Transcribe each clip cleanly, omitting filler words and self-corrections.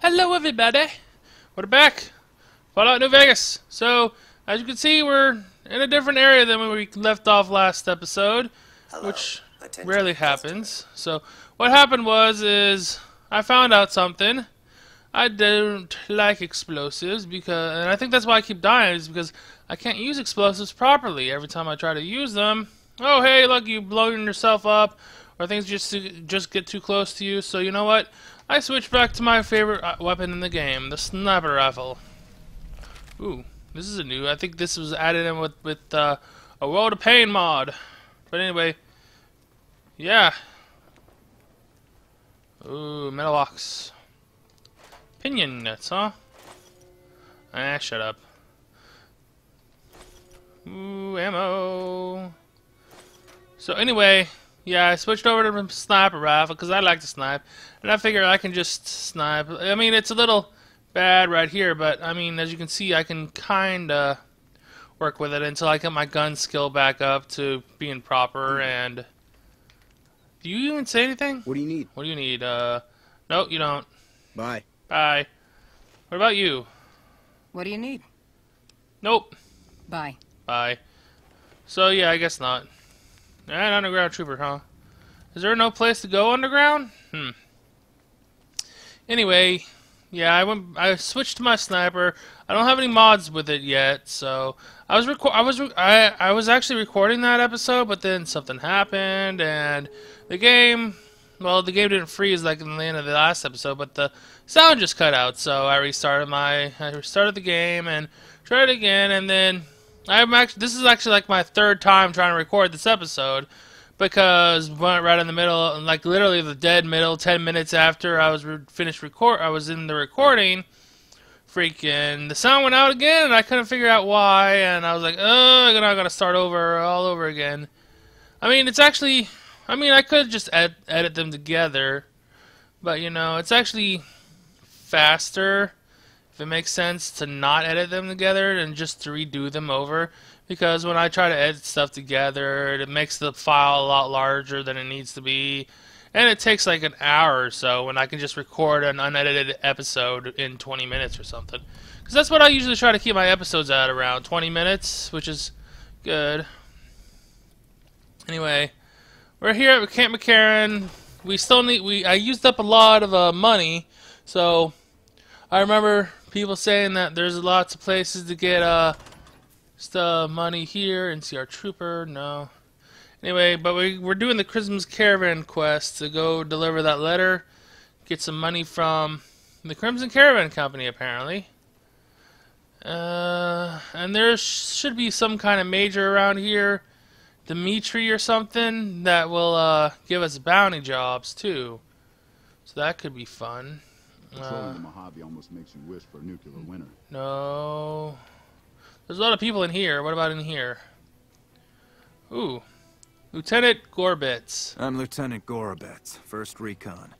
Hello everybody! We're back! Fallout New Vegas! So, as you can see, we're in a different area than when we left off last episode, Hello, which attention rarely customer. happens. So, what happened is I found out something. I don't like explosives because, and I think that's why I keep dying, is because I can't use explosives properly. Every time I try to use them, oh hey, look, you blowing yourself up, or things just get too close to you. So you know what? I switch back to my favorite weapon in the game, the sniper rifle. Ooh, this is a new. I think this was added in with a World of Pain mod. But anyway, yeah. Ooh, metal box. Pinion nuts, huh? Ah, shut up. Ooh, ammo. So anyway, yeah, I switched over to the sniper rifle because I like to snipe, and I figure I can just snipe. I mean, it's a little bad right here, but I mean, as you can see, I can kinda work with it until I get my gun skill back up to being proper. And do you even say anything? What do you need? What do you need? No, you don't. Bye. Bye. What about you? What do you need? Nope. Bye. Bye. So yeah, I guess not. And underground trooper, huh? Is there no place to go underground? Anyway, yeah, I switched to my sniper. I don't have any mods with it yet, so I was actually recording that episode, but then something happened, and the game, well, the game didn't freeze like in the end of the last episode, but the sound just cut out. So I restarted the game and tried it again, and then this is actually like my third time trying to record this episode, because went right in the middle, like literally the dead middle, 10 minutes after I was I was in the recording, freaking the sound went out again, and I couldn't figure out why, and I was like, oh, I gotta start over all over again. I mean, it's actually, I mean, I could just edit them together, but you know, it's actually faster, if it makes sense, to not edit them together and just to redo them over. Because when I try to edit stuff together, it makes the file a lot larger than it needs to be. And it takes like an hour or so when I can just record an unedited episode in 20 minutes or something. Because that's what I usually try to keep my episodes at, around 20 minutes, which is good. Anyway, we're here at Camp McCarran. I used up a lot of money, so I remember people saying that there's lots of places to get money here. NCR Trooper, no. Anyway, but we're doing the Christmas Caravan quest to go deliver that letter, get some money from the Crimson Caravan Company, apparently. And there should be some kind of major around here, Dimitri or something, that will give us bounty jobs too. So that could be fun. Patrolling the Mojave almost makes you wish for a nuclear winter. No. There's a lot of people in here. What about in here? Ooh. Lieutenant Gorbitz. I'm Lieutenant Gorobets, 1st Recon.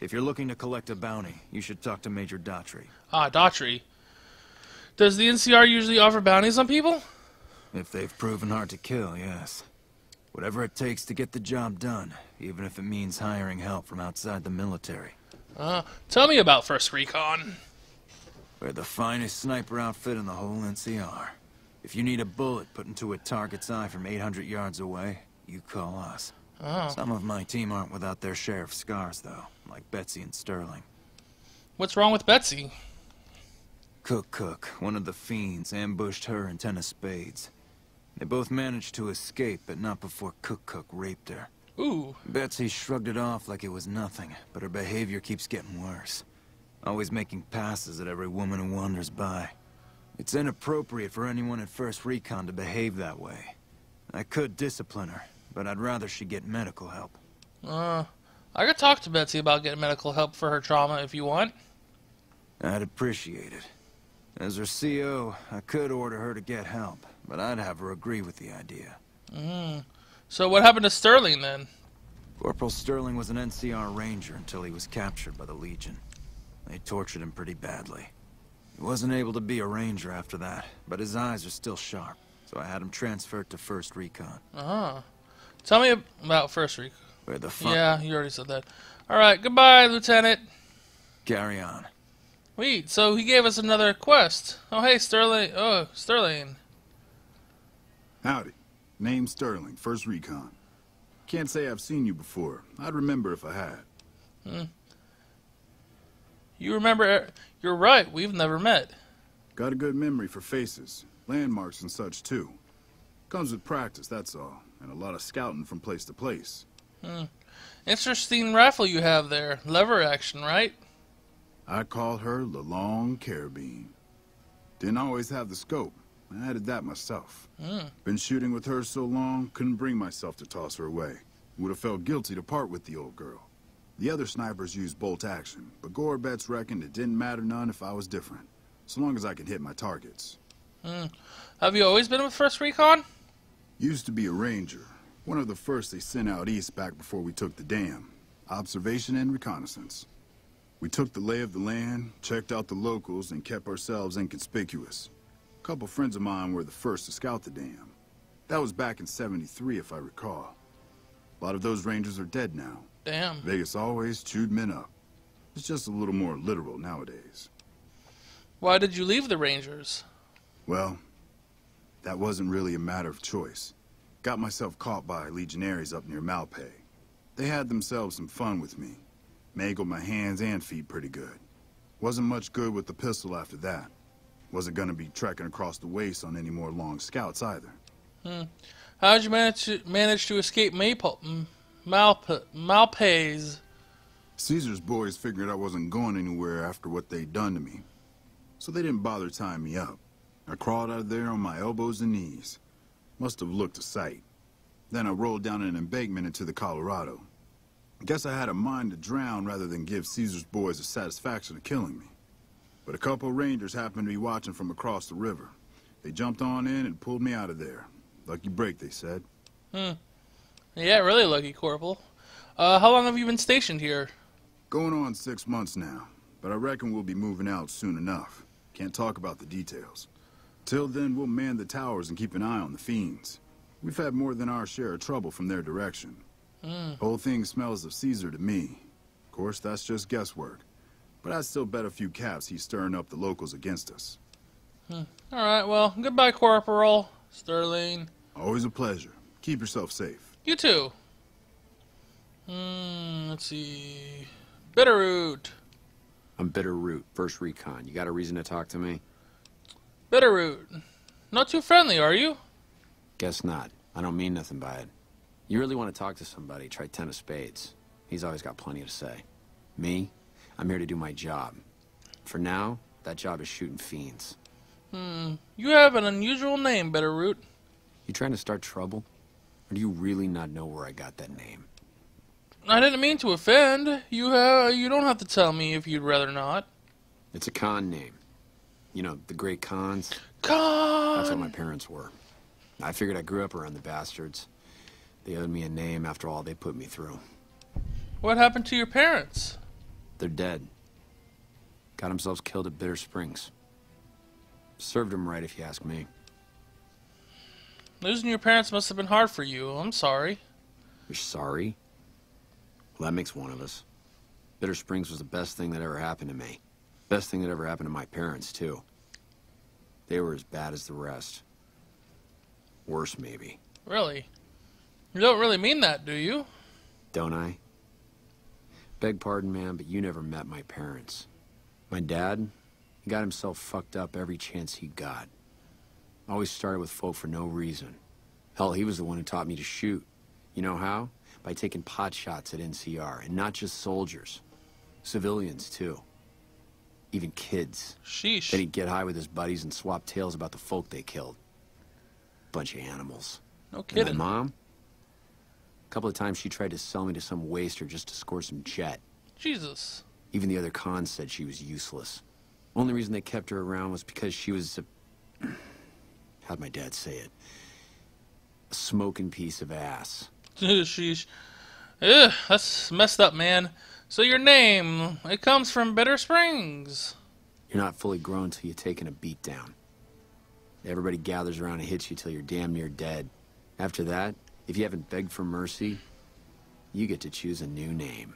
If you're looking to collect a bounty, you should talk to Major Daughtry. Ah, Daughtry. Does the NCR usually offer bounties on people? If they've proven hard to kill, yes. Whatever it takes to get the job done, even if it means hiring help from outside the military. Tell me about 1st Recon. We're the finest sniper outfit in the whole NCR. If you need a bullet put into a target's eye from 800 yards away, you call us. Oh. Some of my team aren't without their share of scars, though, like Betsy and Sterling. What's wrong with Betsy? Cook, one of the fiends, ambushed her and 10 of spades. They both managed to escape, but not before Cook raped her. Ooh. Betsy shrugged it off like it was nothing, but her behavior keeps getting worse. Always making passes at every woman who wanders by. It's inappropriate for anyone at 1st Recon to behave that way. I could discipline her, but I'd rather she get medical help. I could talk to Betsy about getting medical help for her trauma if you want. I'd appreciate it. As her CO, I could order her to get help, but I'd have her agree with the idea. So what happened to Sterling then? Corporal Sterling was an NCR ranger until he was captured by the Legion. They tortured him pretty badly. He wasn't able to be a ranger after that, but his eyes are still sharp, so I had him transferred to 1st Recon. Tell me about 1st Recon. Where the fuck? Yeah, you already said that. Alright, goodbye, Lieutenant. Carry on. Wait, so he gave us another quest. Oh, hey, Sterling. Oh, Sterling. Howdy. Name's Sterling, First Recon. Can't say I've seen you before. I'd remember if I had. You remember? You're right. We've never met. Got a good memory for faces, landmarks and such too. Comes with practice, that's all, and a lot of scouting from place to place. Interesting rifle you have there. Lever action, right? I call her the Long Carabine. Didn't always have the scope. I added that myself. Been shooting with her so long, couldn't bring myself to toss her away. Would have felt guilty to part with the old girl. The other snipers used bolt action, but Gorbets reckoned it didn't matter none if I was different, so long as I could hit my targets. Have you always been with First Recon? Used to be a ranger, one of the first they sent out east back before we took the dam. Observation and reconnaissance. We took the lay of the land, checked out the locals, and kept ourselves inconspicuous. A couple friends of mine were the first to scout the dam. That was back in '73, if I recall. A lot of those rangers are dead now. Damn. Vegas always chewed men up. It's just a little more literal nowadays. Why did you leave the Rangers? Well, that wasn't really a matter of choice. Got myself caught by legionaries up near Malpay. They had themselves some fun with me. Mangled my hands and feet pretty good. Wasn't much good with the pistol after that. Wasn't gonna be trekking across the waste on any more long scouts either. How did you manage to escape Malpay's? Caesar's boys figured I wasn't going anywhere after what they'd done to me. So they didn't bother tying me up. I crawled out of there on my elbows and knees. Must have looked a sight. Then I rolled down an embankment into the Colorado. Guess I had a mind to drown rather than give Caesar's boys the satisfaction of killing me. But a couple rangers happened to be watching from across the river. They jumped on in and pulled me out of there. Lucky break, they said. Yeah, really lucky, Corporal. How long have you been stationed here? Going on 6 months now, but I reckon we'll be moving out soon enough. Can't talk about the details. Till then, we'll man the towers and keep an eye on the fiends. We've had more than our share of trouble from their direction. Whole thing smells of Caesar to me. Of course, that's just guesswork. But I'd still bet a few caps he's stirring up the locals against us. Alright, well, goodbye, Corporal. Sterling. Always a pleasure. Keep yourself safe. You too. Let's see. Bitterroot. I'm Bitterroot, First Recon. You got a reason to talk to me? Bitterroot. Not too friendly, are you? Guess not. I don't mean nothing by it. You really want to talk to somebody, try 10 of spades. He's always got plenty to say. Me? I'm here to do my job. For now, that job is shooting fiends. You have an unusual name, Bitterroot. You trying to start trouble? Or do you really not know where I got that name? I didn't mean to offend. You don't have to tell me if you'd rather not. It's a con name. You know, the great cons. Con! That's what my parents were. I figured I grew up around the bastards. They owed me a name after all they put me through. What happened to your parents? They're dead. Got themselves killed at Bitter Springs. Served them right, if you ask me. Losing your parents must have been hard for you. I'm sorry. You're sorry? Well, that makes one of us. Bitter Springs was the best thing that ever happened to me. Best thing that ever happened to my parents, too. They were as bad as the rest. Worse, maybe. Really? You don't really mean that, do you? Don't I? Beg pardon, man, but you never met my parents. My dad, he got himself fucked up every chance he got. Always started with folk for no reason. Hell, he was the one who taught me to shoot. You know how? By taking pot shots at NCR, and not just soldiers. Civilians, too. Even kids. Sheesh. Then he'd get high with his buddies and swap tales about the folk they killed. Bunch of animals. No And kidding. my mom? A couple of times she tried to sell me to some waster just to score some jet. Jesus. Even the other cons said she was useless. Only reason they kept her around was because she was a... How'd my dad say it? A smoking piece of ass. Sheesh. Ugh, that's messed up, man. So your name, it comes from Bitter Springs. You're not fully grown till you've taken a beat down. Everybody gathers around and hits you till you're damn near dead. After that, if you haven't begged for mercy, you get to choose a new name.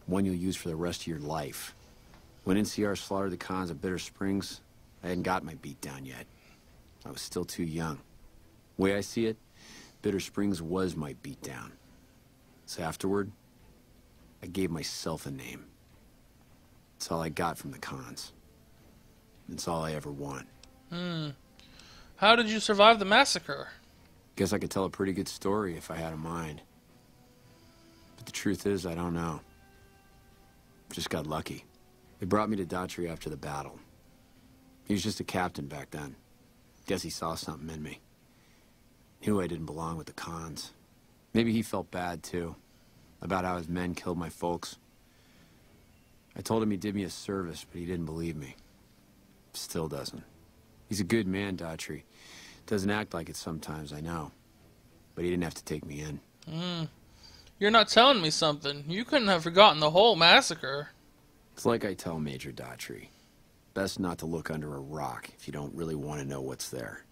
One you'll use for the rest of your life. When NCR slaughtered the cons at Bitter Springs, I hadn't got my beat down yet. I was still too young. The way I see it, Bitter Springs was my beat down. So afterward, I gave myself a name. It's all I got from the cons. It's all I ever want. How did you survive the massacre? Guess I could tell a pretty good story if I had a mind. But the truth is, I don't know. Just got lucky. They brought me to Daughtry after the battle. He was just a captain back then. Guess he saw something in me. Knew I didn't belong with the cons. Maybe he felt bad, too, about how his men killed my folks. I told him he did me a service, but he didn't believe me. Still doesn't. He's a good man, Daughtry. Doesn't act like it sometimes, I know. But he didn't have to take me in. You're not telling me something. You couldn't have forgotten the whole massacre. It's like I tell Major Daughtry. Best not to look under a rock if you don't really want to know what's there.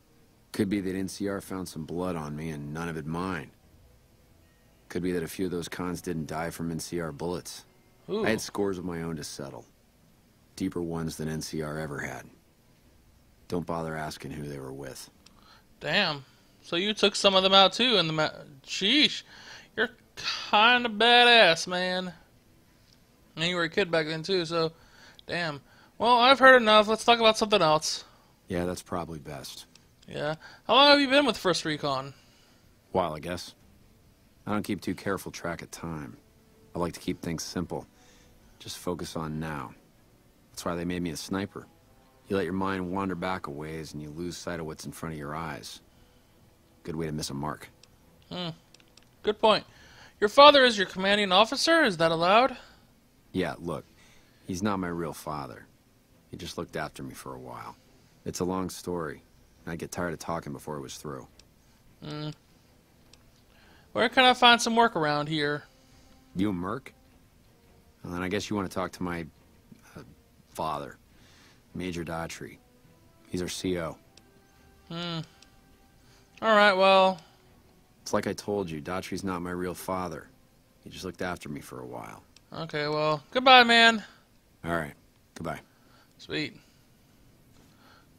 Could be that NCR found some blood on me and none of it mine. Could be that a few of those cons didn't die from NCR bullets. Ooh. I had scores of my own to settle. Deeper ones than NCR ever had. Don't bother asking who they were with. Damn. So you took some of them out too in the Sheesh. You're kind of badass, man. And you were a kid back then too, so damn. Well, I've heard enough. Let's talk about something else. Yeah, that's probably best. Yeah. How long have you been with First Recon? While, I guess. I don't keep too careful track of time. I like to keep things simple. Just focus on now. That's why they made me a sniper. You let your mind wander back a ways and you lose sight of what's in front of your eyes. Good way to miss a mark. Good point. Your father is your commanding officer? Is that allowed? Yeah, look. He's not my real father. He just looked after me for a while. It's a long story. I'd get tired of talking before it was through. Where can I find some work around here? You a merc? Well, then I guess you want to talk to my father, Major Daughtry. He's our CO. Alright, well... It's like I told you, Daughtry's not my real father. He just looked after me for a while. Okay, well, goodbye, man. Alright, goodbye. Sweet.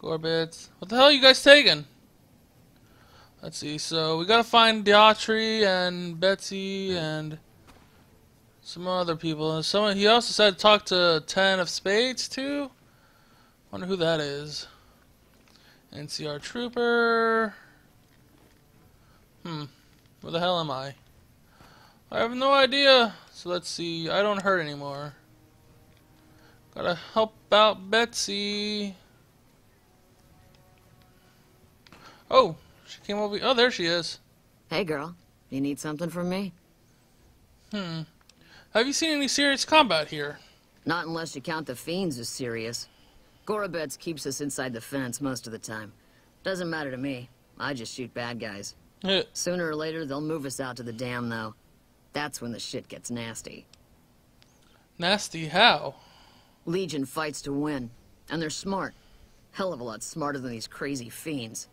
Gorbits. What the hell are you guys taking? Let's see, so we gotta find Daughtry and Betsy and some other people. He also said talk to Ten of Spades, too? Wonder who that is. NCR Trooper. Where the hell am I? I have no idea. So let's see. I don't hurt anymore. Gotta help out Betsy. Oh, she came over. Oh, there she is. Hey, girl. You need something from me? Have you seen any serious combat here? Not unless you count the fiends as serious. Gorobets keeps us inside the fence most of the time. Doesn't matter to me. I just shoot bad guys. Sooner or later, they'll move us out to the dam, though. That's when the shit gets nasty. Nasty how? Legion fights to win, and they're smart. Hell of a lot smarter than these crazy fiends.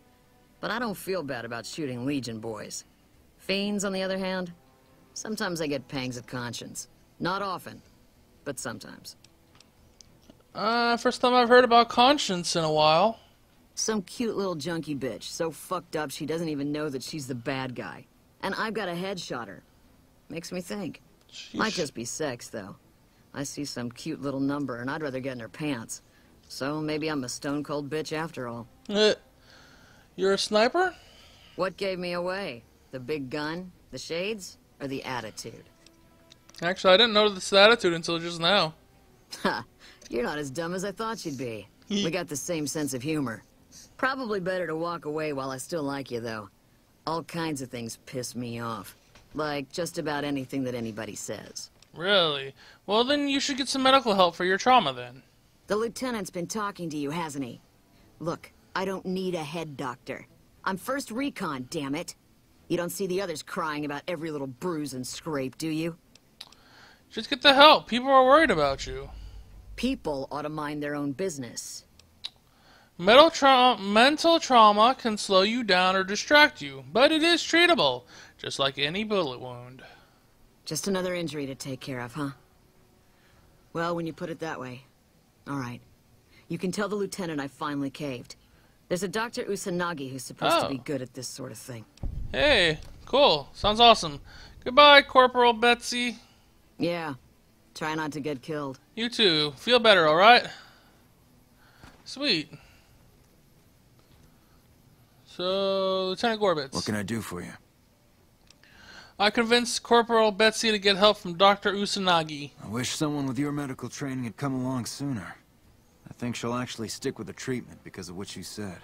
But I don't feel bad about shooting Legion boys. Fiends, on the other hand, sometimes I get pangs of conscience. Not often, but sometimes. First time I've heard about conscience in a while. Some cute little junkie bitch, so fucked up she doesn't even know that she's the bad guy. And I've got a headshot her. Makes me think. Sheesh. Might just be sex, though. I see some cute little number, and I'd rather get in her pants. So maybe I'm a stone-cold bitch after all. You're a sniper? What gave me away? The big gun, the shades, or the attitude? Actually, I didn't notice the attitude until just now. Ha! You're not as dumb as I thought you'd be. We got the same sense of humor. Probably better to walk away while I still like you, though. All kinds of things piss me off. Like just about anything that anybody says. Really? Well, then you should get some medical help for your trauma, then. The lieutenant's been talking to you, hasn't he? Look, I don't need a head doctor. I'm First Recon, damn it. You don't see the others crying about every little bruise and scrape, do you? Just get the help. People are worried about you. People ought to mind their own business. Mental trauma can slow you down or distract you, but it is treatable, just like any bullet wound. Just another injury to take care of, huh? Well, when you put it that way, All right. You can tell the lieutenant I finally caved. There's a Dr. Usanagi who's supposed to be good at this sort of thing. Hey, cool. Sounds awesome. Goodbye, Corporal Betsy. Yeah. Try not to get killed. You too. Feel better, alright? Sweet. So, Lieutenant Gorbitz. What can I do for you? I convinced Corporal Betsy to get help from Dr. Usanagi. I wish someone with your medical training had come along sooner. I think she'll actually stick with the treatment because of what you said.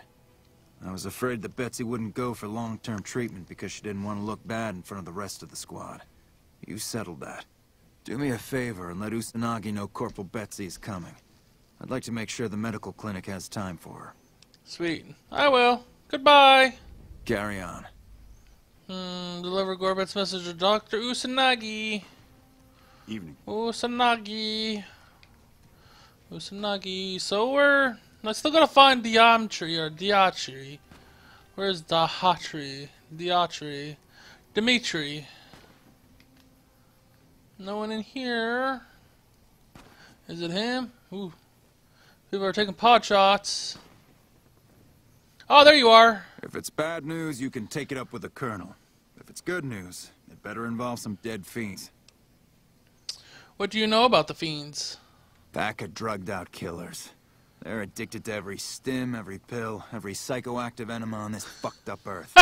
I was afraid that Betsy wouldn't go for long-term treatment because she didn't want to look bad in front of the rest of the squad. You settled that. Do me a favor and let Usanagi know Corporal Betsy is coming. I'd like to make sure the medical clinic has time for her. Sweet. I will. Goodbye. Carry on. Deliver Gorbitz's message to Dr. Usanagi. Evening. Usanagi. So I still gotta find Diamtri or Diatri. Where's Dahatri? Diatri. Dimitri. No one in here. Is it him? Ooh. People are taking pot shots. Oh, there you are. If it's bad news, you can take it up with the Colonel. If it's good news, it better involve some dead fiends. What do you know about the fiends? Pack of drugged-out killers. They're addicted to every stim, every pill, every psychoactive enema on this fucked up earth.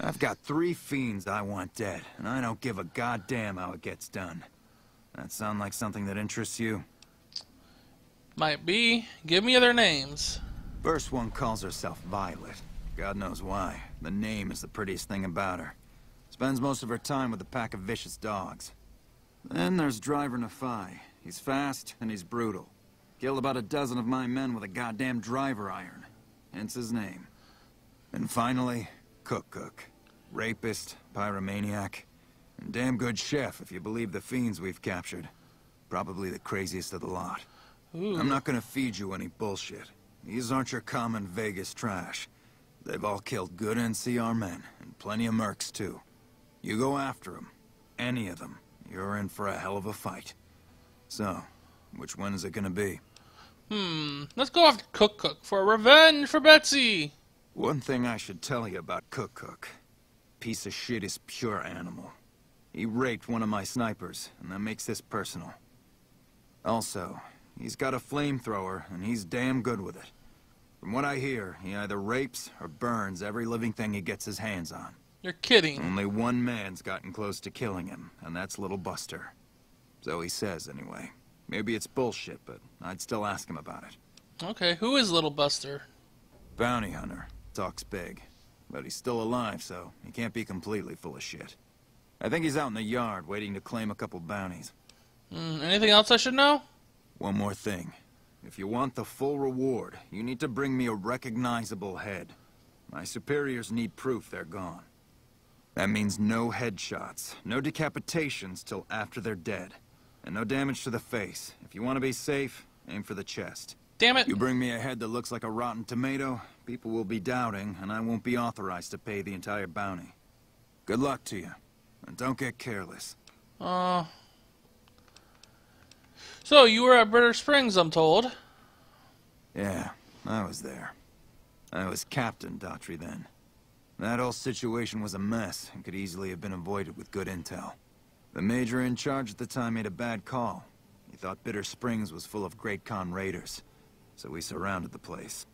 I've got 3 fiends I want dead, and I don't give a goddamn how it gets done. That sound like something that interests you? Might be. Give me their names. First one calls herself Violet. God knows why. The name is the prettiest thing about her. Spends most of her time with a pack of vicious dogs. Then there's Driver Nafai. He's fast and he's brutal. Killed about a dozen of my men with a goddamn driver iron. Hence his name. And finally, Cook. Rapist, pyromaniac, and damn good chef if you believe the fiends we've captured. Probably the craziest of the lot. Ooh. I'm not gonna feed you any bullshit. These aren't your common Vegas trash. They've all killed good NCR men, and plenty of mercs too. You go after them, any of them, you're in for a hell of a fight. So, which one is it gonna be? Let's go after Cook for revenge for Betsy. One thing I should tell you about Cook. Piece of shit is pure animal. He raped one of my snipers, and that makes this personal. Also, he's got a flamethrower, and he's damn good with it. From what I hear, he either rapes or burns every living thing he gets his hands on. You're kidding. Only one man's gotten close to killing him, and that's Little Buster. So he says, anyway. Maybe it's bullshit, but I'd still ask him about it. Okay, who is Little Buster? Bounty hunter. Talks big. But he's still alive, so he can't be completely full of shit. I think he's out in the yard, waiting to claim a couple bounties. Anything else I should know? One more thing. If you want the full reward, you need to bring me a recognizable head. My superiors need proof they're gone. That means no headshots, no decapitations till after they're dead, and no damage to the face. If you want to be safe, aim for the chest. Damn it. You bring me a head that looks like a rotten tomato, people will be doubting, and I won't be authorized to pay the entire bounty. Good luck to you, and don't get careless. So, you were at Bitter Springs, I'm told. Yeah, I was there. I was Captain Daughtry then. That whole situation was a mess and could easily have been avoided with good intel. The major in charge at the time made a bad call. He thought Bitter Springs was full of Great Khan raiders, so we surrounded the place.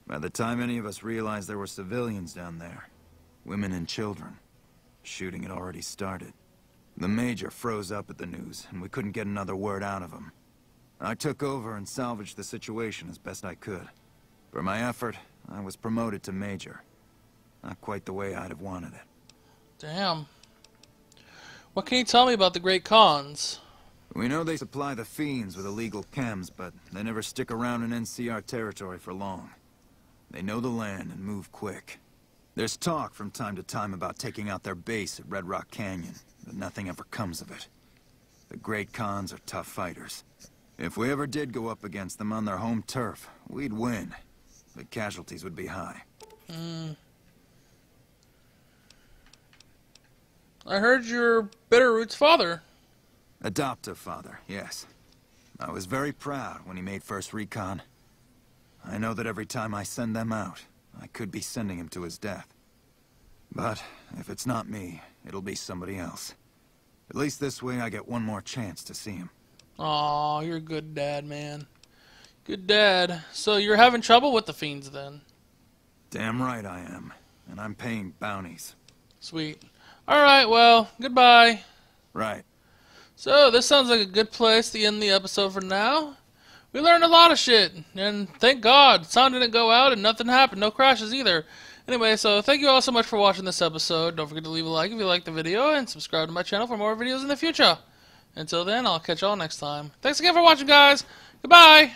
By the time any of us realized there were civilians down there, women and children, shooting had already started. The major froze up at the news, and we couldn't get another word out of him. I took over and salvaged the situation as best I could. For my effort, I was promoted to major. Not quite the way I'd have wanted it. Damn. What can you tell me about the Great Khans? We know they supply the fiends with illegal chems, but they never stick around in NCR territory for long. They know the land and move quick. There's talk from time to time about taking out their base at Red Rock Canyon, but nothing ever comes of it. The Great Khans are tough fighters. If we ever did go up against them on their home turf, we'd win. The casualties would be high. I heard you're Bitterroot's father. Adoptive father, yes. I was very proud when he made first recon. I know that every time I send them out, I could be sending him to his death. But if it's not me, it'll be somebody else. At least this way I get one more chance to see him. Aw, you're a good dad, man. Good dad. So you're having trouble with the fiends then? Damn right I am. And I'm paying bounties. Sweet. Alright, well, goodbye. Right. So, this sounds like a good place to end the episode for now. We learned a lot of shit, and thank God, sound didn't go out and nothing happened, no crashes either. Anyway, so thank you all so much for watching this episode. Don't forget to leave a like if you liked the video, and subscribe to my channel for more videos in the future. Until then, I'll catch y'all next time. Thanks again for watching, guys. Goodbye!